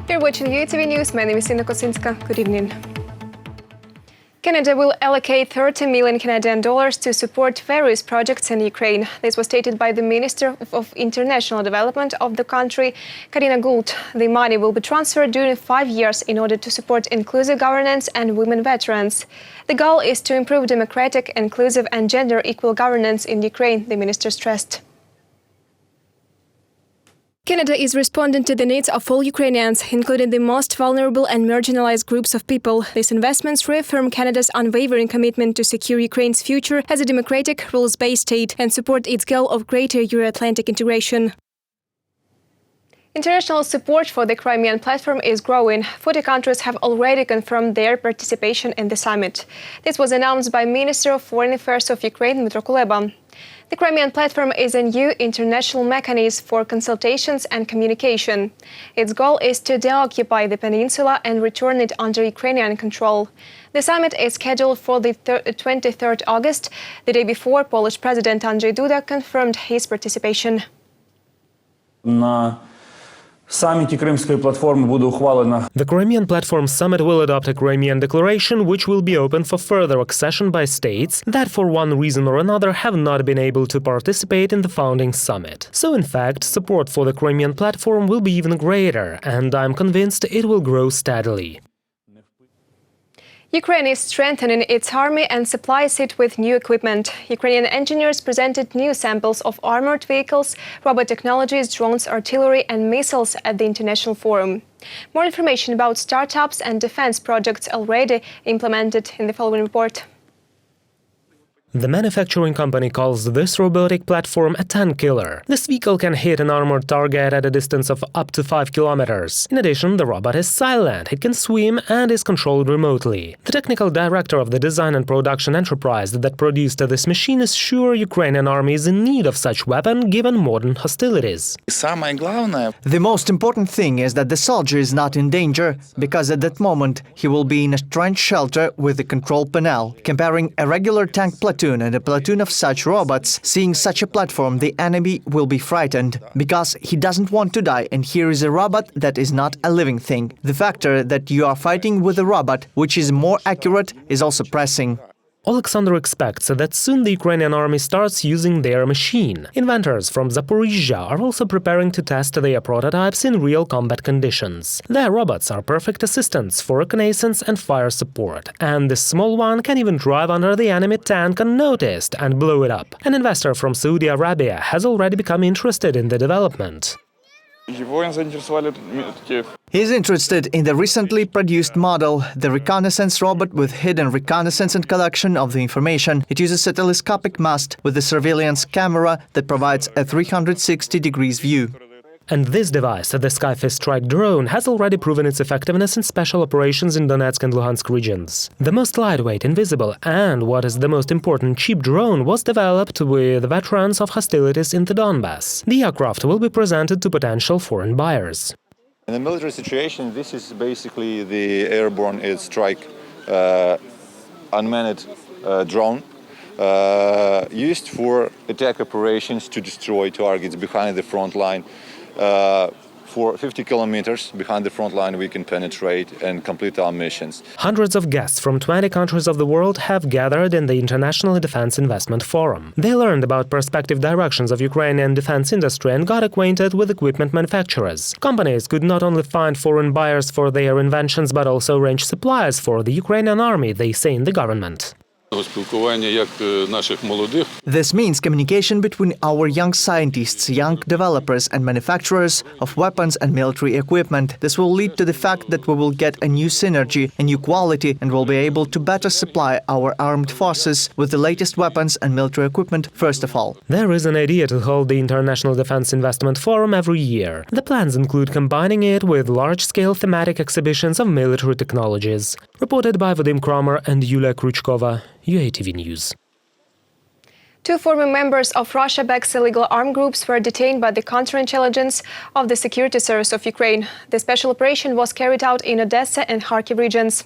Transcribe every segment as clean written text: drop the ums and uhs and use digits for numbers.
You're watching UATV News. My name is Inna Kosinska. Good evening. Canada will allocate $30 million Canadian to support various projects in Ukraine. This was stated by the Minister of International Development of the country, Karina Gould. The money will be transferred during 5 years in order to support inclusive governance and women veterans. The goal is to improve democratic, inclusive and gender-equal governance in Ukraine, the minister stressed. Canada is responding to the needs of all Ukrainians, including the most vulnerable and marginalized groups of people. These investments reaffirm Canada's unwavering commitment to secure Ukraine's future as a democratic, rules-based state and support its goal of greater Euro-Atlantic integration. International support for the Crimean Platform is growing. 40 countries have already confirmed their participation in the summit. This was announced by Minister of Foreign Affairs of Ukraine, Dmytro Kuleba. The Crimean Platform is a new international mechanism for consultations and communication. Its goal is to deoccupy the peninsula and return it under Ukrainian control. The summit is scheduled for the 23rd August, the day before Polish President Andrzej Duda confirmed his participation. The Crimean Platform Summit will adopt a Crimean Declaration, which will be open for further accession by states that for one reason or another have not been able to participate in the founding summit. So in fact, support for the Crimean Platform will be even greater, and I'm convinced it will grow steadily. Ukraine is strengthening its army and supplies it with new equipment. Ukrainian engineers presented new samples of armored vehicles, robot technologies, drones, artillery and missiles at the International Forum. More information about startups and defense projects already implemented in the following report. The manufacturing company calls this robotic platform a tank killer. This vehicle can hit an armored target at a distance of up to 5 kilometers. In addition, the robot is silent, it can swim and is controlled remotely. The technical director of the design and production enterprise that produced this machine is sure Ukrainian army is in need of such weapon given modern hostilities. The most important thing is that the soldier is not in danger, because at that moment he will be in a trench shelter with a control panel. Comparing a regular tank platoon and a platoon of such robots, seeing such a platform, the enemy will be frightened, because he doesn't want to die, and here is a robot that is not a living thing. The factor that you are fighting with a robot, which is more accurate, is also pressing. Alexander expects that soon the Ukrainian army starts using their machine. Inventors from Zaporizhzhia are also preparing to test their prototypes in real combat conditions. Their robots are perfect assistants for reconnaissance and fire support, and this small one can even drive under the enemy tank unnoticed and blow it up. An investor from Saudi Arabia has already become interested in the development. He is interested in the recently produced model, the reconnaissance robot with hidden reconnaissance and collection of the information. It uses a telescopic mast with a surveillance camera that provides a 360 degrees view. And this device, the Skyfish Strike drone, has already proven its effectiveness in special operations in Donetsk and Luhansk regions. The most lightweight, invisible and, what is the most important, cheap drone was developed with veterans of hostilities in the Donbass. The aircraft will be presented to potential foreign buyers. In a military situation, this is basically the airborne air strike unmanned drone used for attack operations to destroy targets behind the front line. For 50 kilometers behind the front line, we can penetrate and complete our missions. Hundreds of guests from 20 countries of the world have gathered in the International Defense Investment Forum. They learned about prospective directions of Ukrainian defense industry and got acquainted with equipment manufacturers. Companies could not only find foreign buyers for their inventions, but also arrange supplies for the Ukrainian army, they say in the government. This means communication between our young scientists, young developers and manufacturers of weapons and military equipment. This will lead to the fact that we will get a new synergy, a new quality, and will be able to better supply our armed forces with the latest weapons and military equipment first of all. There is an idea to hold the International Defense Investment Forum every year. The plans include combining it with large-scale thematic exhibitions of military technologies. Reported by Vadim Kramer and Yulia Krychkova, UATV News. 2 former members of Russia-backed illegal armed groups were detained by the counterintelligence of the Security Service of Ukraine. The special operation was carried out in Odessa and Kharkiv regions.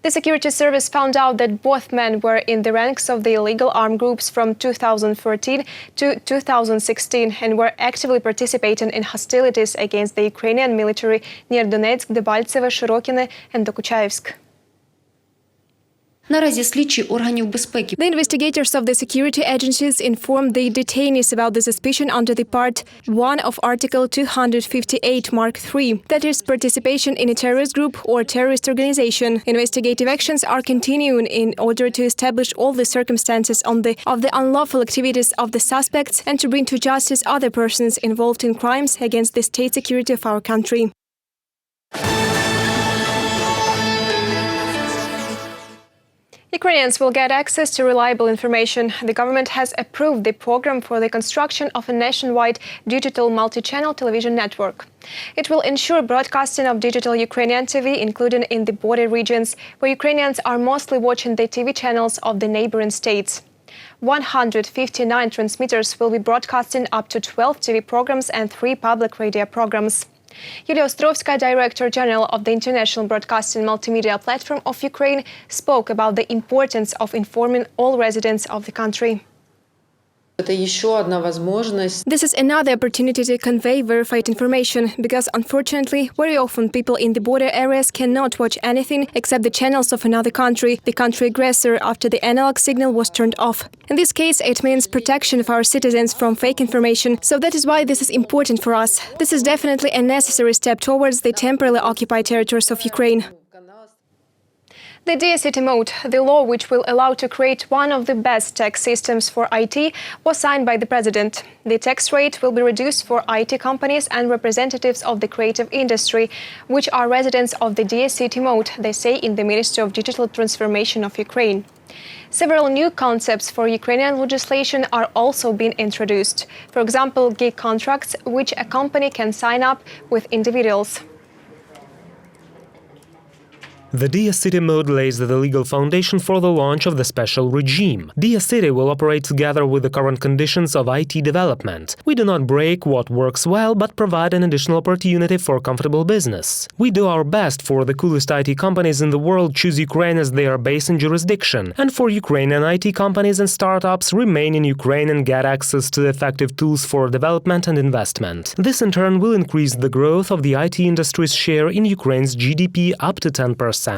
The security service found out that both men were in the ranks of the illegal armed groups from 2014 to 2016 and were actively participating in hostilities against the Ukrainian military near Donetsk, Debaltseve, Shirokine and Dokuchayevsk. Наразі слідчі органів безпеки. The investigators of the security agencies informed the detainees about the suspicion under the Part 1 of Article 258 Mark III, that is, participation in a terrorist group or terrorist organization. Investigative actions are continuing in order to establish all the circumstances of the unlawful activities of the suspects and to bring to justice other persons involved in crimes against the state security of our country. Ukrainians will get access to reliable information. The government has approved the program for the construction of a nationwide digital multi-channel television network. It will ensure broadcasting of digital Ukrainian TV, including in the border regions, where Ukrainians are mostly watching the TV channels of the neighboring states. 159 transmitters will be broadcasting up to 12 TV programs and 3 public radio programs. Yulia Ostrovskaya, Director General of the International Broadcasting Multimedia Platform of Ukraine, spoke about the importance of informing all residents of the country. This is another opportunity to convey verified information because, unfortunately, very often people in the border areas cannot watch anything except the channels of another country, the country aggressor, after the analog signal was turned off. In this case, it means protection of our citizens from fake information, so that is why this is important for us. This is definitely a necessary step towards the temporarily occupied territories of Ukraine. The DSCT mode, the law which will allow to create one of the best tax systems for IT, was signed by the President. The tax rate will be reduced for IT companies and representatives of the creative industry, which are residents of the DSCT mode, they say in the Ministry of Digital Transformation of Ukraine. Several new concepts for Ukrainian legislation are also being introduced. For example, gig contracts, which a company can sign up with individuals. The DSCT mode lays the legal foundation for the launch of the special regime. DSCT will operate together with the current conditions of IT development. We do not break what works well, but provide an additional opportunity for comfortable business. We do our best for the coolest IT companies in the world choose Ukraine as their base and jurisdiction, and for Ukrainian IT companies and startups remain in Ukraine and get access to effective tools for development and investment. This in turn will increase the growth of the IT industry's share in Ukraine's GDP up to 10%. From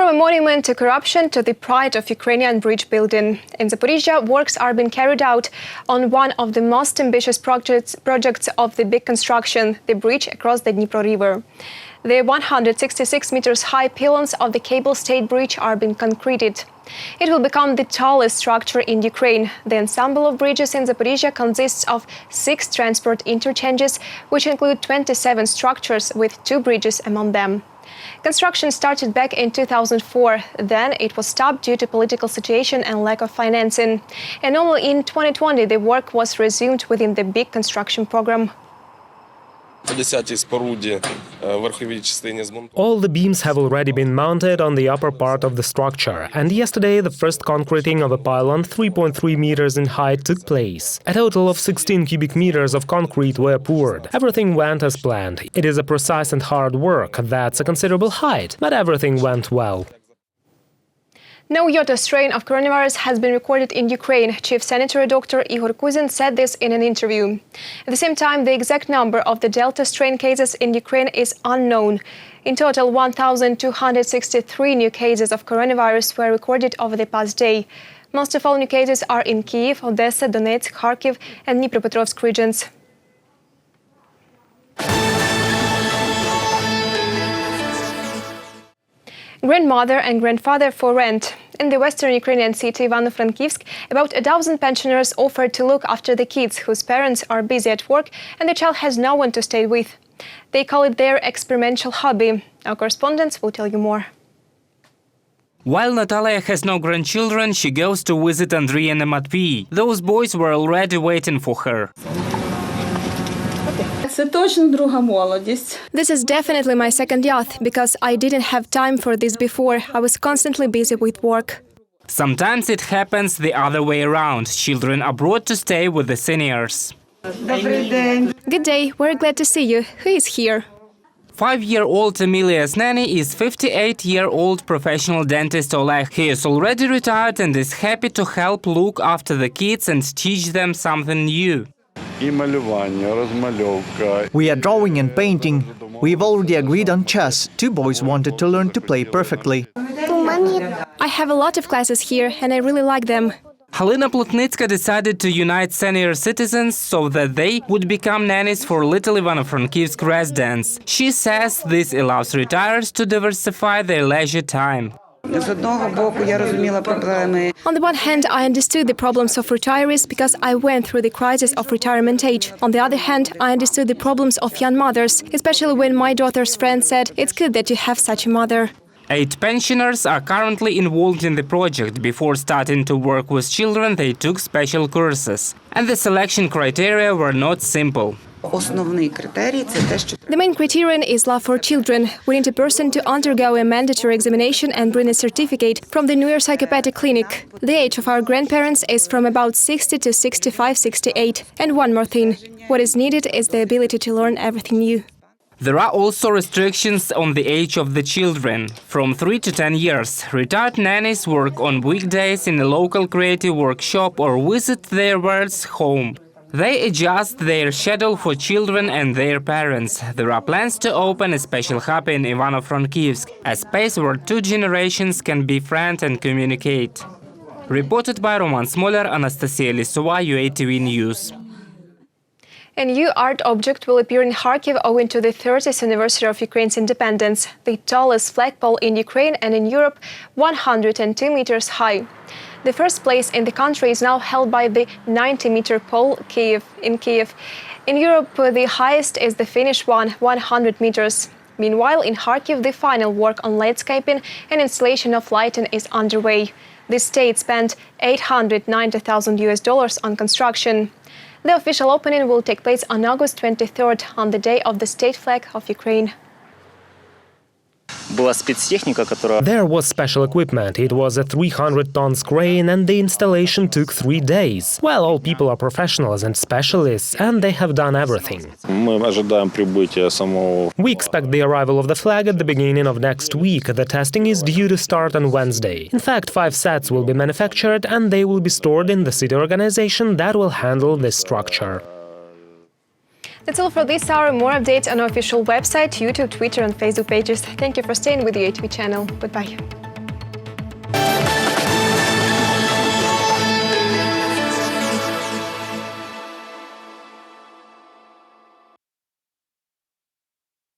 a monument to corruption to the pride of Ukrainian bridge building. In Zaporizhzhia, works are being carried out on one of the most ambitious projects of the big construction, the bridge across the Dnipro River. The 166 meters high pylons of the cable-stayed bridge are being concreted. It will become the tallest structure in Ukraine. The ensemble of bridges in Zaporizhzhia consists of 6 transport interchanges, which include 27 structures with 2 bridges among them. Construction started back in 2004. Then it was stopped due to political situation and lack of financing. And only in 2020 the work was resumed within the big construction program. All the beams have already been mounted on the upper part of the structure, and yesterday the first concreting of a pylon 3.3 meters in height took place. A total of 16 cubic meters of concrete were poured. Everything went as planned. It is a precise and hard work, that's a considerable height, but everything went well. No Yota strain of coronavirus has been recorded in Ukraine. Chief Sanitary Dr. Igor Kuzin said this in an interview. At the same time, the exact number of the Delta strain cases in Ukraine is unknown. In total, 1,263 new cases of coronavirus were recorded over the past day. Most of all new cases are in Kyiv, Odessa, Donetsk, Kharkiv and Dnipropetrovsk regions. Grandmother and grandfather for rent. In the western Ukrainian city Ivano-Frankivsk, about 1,000 pensioners offered to look after the kids whose parents are busy at work and the child has no one to stay with. They call it their experimental hobby. Our correspondents will tell you more. While Natalia has no grandchildren, she goes to visit Andrei and Matvey. Those boys were already waiting for her. This is definitely my second yacht, because I didn't have time for this before. I was constantly busy with work. Sometimes it happens the other way around. Children are brought to stay with the seniors. Good day, we're glad to see you. Who is here? 5-year-old Emilia's nanny is 58-year-old professional dentist Oleg. He is already retired and is happy to help look after the kids and teach them something new. We are drawing and painting. We've already agreed on chess. 2 boys wanted to learn to play perfectly. I have a lot of classes here and I really like them. Halina Plotnitska decided to unite senior citizens so that they would become nannies for little Ivano-Frankivsk residents. She says this allows retirees to diversify their leisure time. On the one hand, I understood the problems of retirees because I went through the crisis of retirement age. On the other hand, I understood the problems of young mothers, especially when my daughter's friend said, "It's good that you have such a mother." 8 pensioners are currently involved in the project. Before starting to work with children, they took special courses. And the selection criteria were not simple. The main criterion is love for children. We need a person to undergo a mandatory examination and bring a certificate from the neuropsychopathic clinic. The age of our grandparents is from about 60 to 65, 68. And one more thing, what is needed is the ability to learn everything new. There are also restrictions on the age of the children. From 3 to 10 years, retired nannies work on weekdays in a local creative workshop or visit their ward's home. They adjust their schedule for children and their parents. There are plans to open a special hub in Ivano-Frankivsk, a space where 2 generations can befriend and communicate. Reported by Roman Smoler, Anastasia Lisova, UATV News. A new art object will appear in Kharkiv owing to the 30th anniversary of Ukraine's independence, the tallest flagpole in Ukraine and in Europe, 102 meters high. The first place in the country is now held by the 90-meter pole in Kiev. In Europe, the highest is the Finnish one, 100 meters. Meanwhile, in Kharkiv, the final work on landscaping and installation of lighting is underway. The state spent $890,000 on construction. The official opening will take place on August 23rd, on the day of the state flag of Ukraine. There was special equipment. It was a 300-ton crane and the installation took 3 days. Well, all people are professionals and specialists, and they have done everything. We expect the arrival of the flag at the beginning of next week. The testing is due to start on Wednesday. In fact, 5 sets will be manufactured and they will be stored in the city organization that will handle this structure. That's all for this hour. More updates on our official website, YouTube, Twitter and Facebook pages. Thank you for staying with the UATV channel. Goodbye.